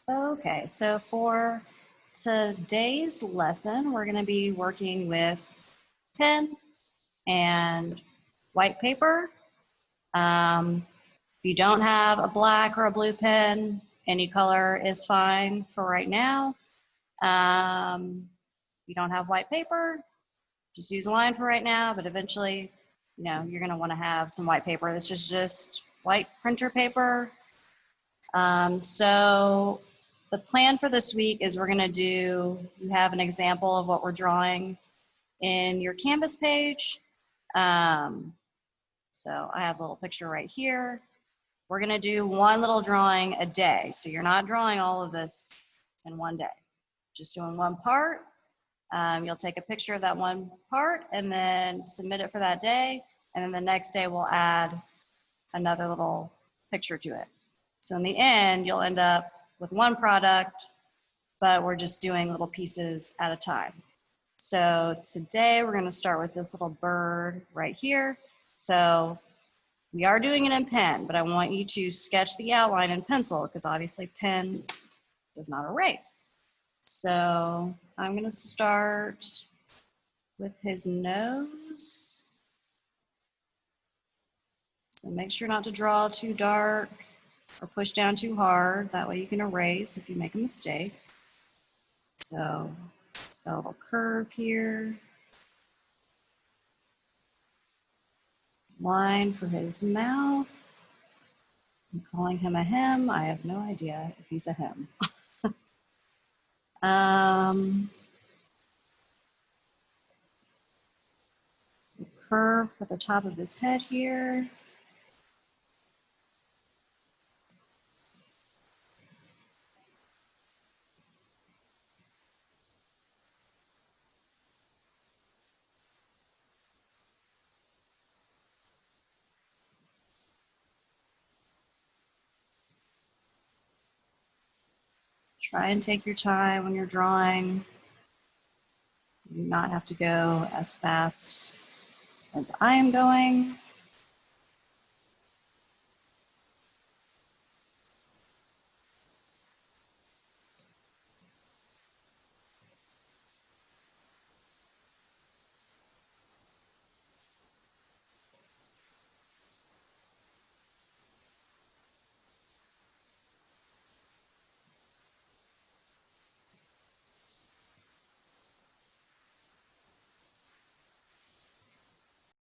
Okay, so for today's lesson, we're going to be working with pen and white paper. If you don't have a black or a blue pen, any color is fine for right now. If you don't have white paper, just use a line for right now, but eventually, you're going to want to have some white paper. This is just white printer paper. So the plan for this week is you have an example of what we're drawing in your Canvas page. So I have a little picture right here. We're gonna do one little drawing a day. So you're not drawing all of this in one day, just doing one part. You'll take a picture of that one part and then submit it for that day. And then the next day we'll add another little picture to it. So in the end, you'll end up with one product, but we're just doing little pieces at a time. So today we're going to start with this little bird right here. So we are doing it in pen, but I want you to sketch the outline in pencil because obviously pen does not erase. So I'm going to start with his nose. So make sure not to draw too dark or push down too hard. That way you can erase if you make a mistake. So it's got a little curve here. Line for his mouth. I'm calling him a him. I have no idea if he's a him. Curve at the top of his head here. Try and take your time when you're drawing. You do not have to go as fast as I am going.